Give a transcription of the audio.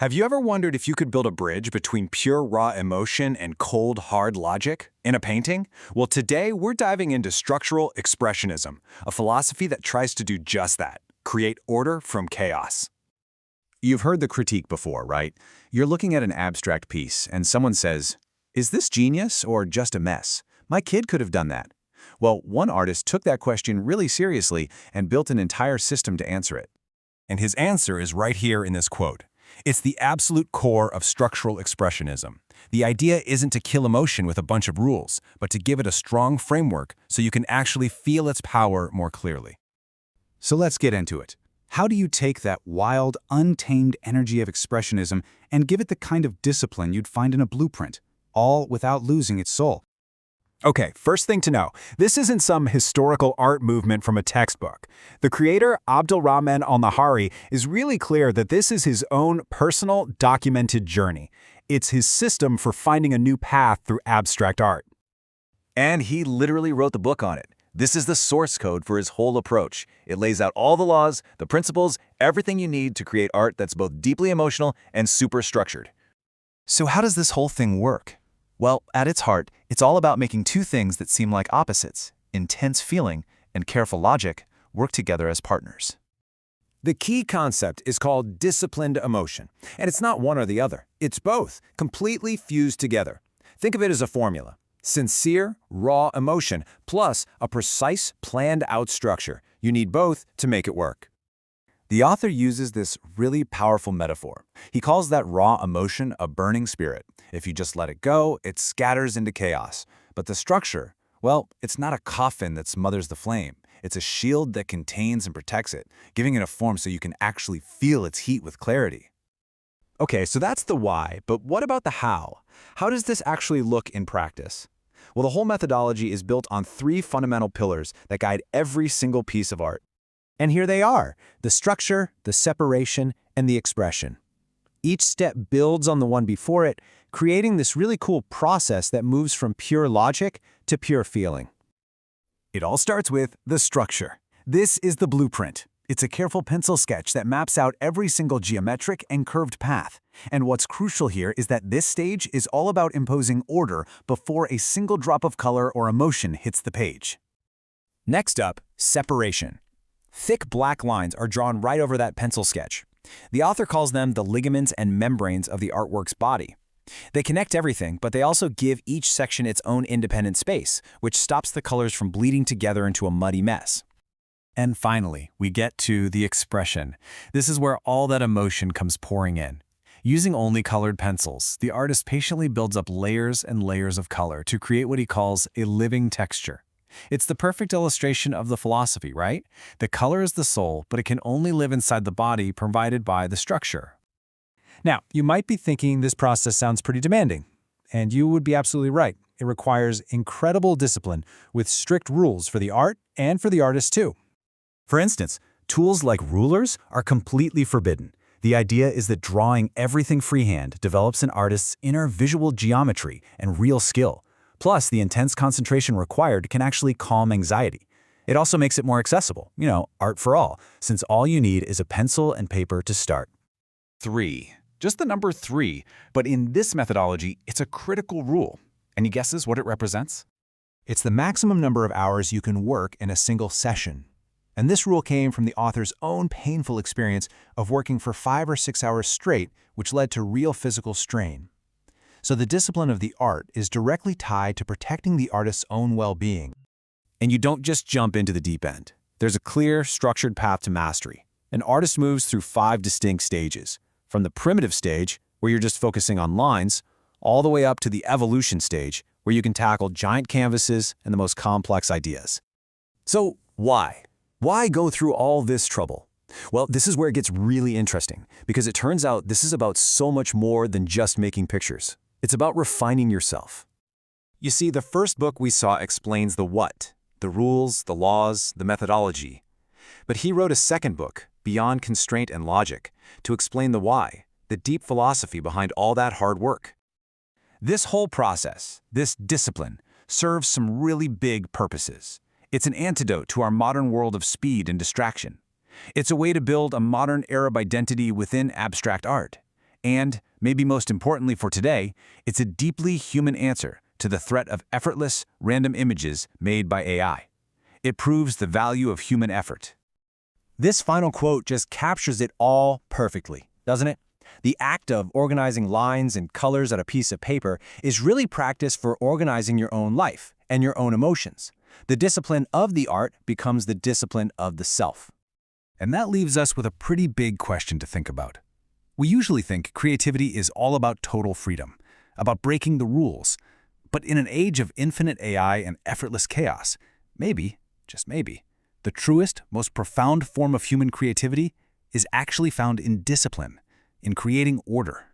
Have you ever wondered if you could build a bridge between pure raw emotion and cold, hard logic in a painting? Well, today we're diving into Structural Expressionism, a philosophy that tries to do just that, create order from chaos. You've heard the critique before, right? You're looking at an abstract piece, and someone says, "Is this genius or just a mess? My kid could have done that." Well, one artist took that question really seriously and built an entire system to answer it. And his answer is right here in this quote. It's the absolute core of structural expressionism. The idea isn't to kill emotion with a bunch of rules, but to give it a strong framework so you can actually feel its power more clearly. So let's get into it. How do you take that wild, untamed energy of expressionism and give it the kind of discipline you'd find in a blueprint, all without losing its soul? Okay, first thing to know, this isn't some historical art movement from a textbook. The creator, Abdulrahman al-Nahari, is really clear that this is his own personal, documented journey. It's his system for finding a new path through abstract art. And he literally wrote the book on it. This is the source code for his whole approach. It lays out all the laws, the principles, everything you need to create art that's both deeply emotional and super structured. So how does this whole thing work? Well, at its heart, it's all about making two things that seem like opposites, intense feeling and careful logic, work together as partners. The key concept is called disciplined emotion, and it's not one or the other. It's both, completely fused together. Think of it as a formula. Sincere, raw emotion, plus a precise, planned-out structure. You need both to make it work. The author uses this really powerful metaphor. He calls that raw emotion a burning spirit. If you just let it go, it scatters into chaos. But the structure, well, it's not a coffin that smothers the flame. It's a shield that contains and protects it, giving it a form so you can actually feel its heat with clarity. Okay, so that's the why, but what about the how? How does this actually look in practice? Well, the whole methodology is built on three fundamental pillars that guide every single piece of art. And here they are, the structure, the separation, and the expression. Each step builds on the one before it, creating this really cool process that moves from pure logic to pure feeling. It all starts with the structure. This is the blueprint. It's a careful pencil sketch that maps out every single geometric and curved path. And what's crucial here is that this stage is all about imposing order before a single drop of color or emotion hits the page. Next up, separation. Thick black lines are drawn right over that pencil sketch. The author calls them the ligaments and membranes of the artwork's body. They connect everything, but they also give each section its own independent space, which stops the colors from bleeding together into a muddy mess. And finally, we get to the expression. This is where all that emotion comes pouring in. Using only colored pencils, the artist patiently builds up layers and layers of color to create what he calls a living texture. It's the perfect illustration of the philosophy, right? The color is the soul, but it can only live inside the body provided by the structure. Now, you might be thinking this process sounds pretty demanding, and you would be absolutely right. It requires incredible discipline with strict rules for the art and for the artist too. For instance, tools like rulers are completely forbidden. The idea is that drawing everything freehand develops an artist's inner visual geometry and real skill. Plus, the intense concentration required can actually calm anxiety. It also makes it more accessible, art for all, since all you need is a pencil and paper to start. 3. Just the number 3, but in this methodology, it's a critical rule. Any guesses what it represents? It's the maximum number of hours you can work in a single session. And this rule came from the author's own painful experience of working for 5 or 6 hours straight, which led to real physical strain. So the discipline of the art is directly tied to protecting the artist's own well-being. And you don't just jump into the deep end. There's a clear, structured path to mastery. An artist moves through 5 distinct stages, from the primitive stage, where you're just focusing on lines, all the way up to the evolution stage, where you can tackle giant canvases and the most complex ideas. So why? Why go through all this trouble? Well, this is where it gets really interesting, because it turns out this is about so much more than just making pictures. It's about refining yourself. You see, the first book we saw explains the what, the rules, the laws, the methodology. But he wrote a second book, Beyond Constraint and Logic, to explain the why, the deep philosophy behind all that hard work. This whole process, this discipline, serves some really big purposes. It's an antidote to our modern world of speed and distraction. It's a way to build a modern Arab identity within abstract art. And, maybe most importantly for today, it's a deeply human answer to the threat of effortless, random images made by AI. It proves the value of human effort. This final quote just captures it all perfectly, doesn't it? The act of organizing lines and colors on a piece of paper is really practice for organizing your own life and your own emotions. The discipline of the art becomes the discipline of the self. And that leaves us with a pretty big question to think about. We usually think creativity is all about total freedom, about breaking the rules. But in an age of infinite AI and effortless chaos, maybe, just maybe, the truest, most profound form of human creativity is actually found in discipline, in creating order.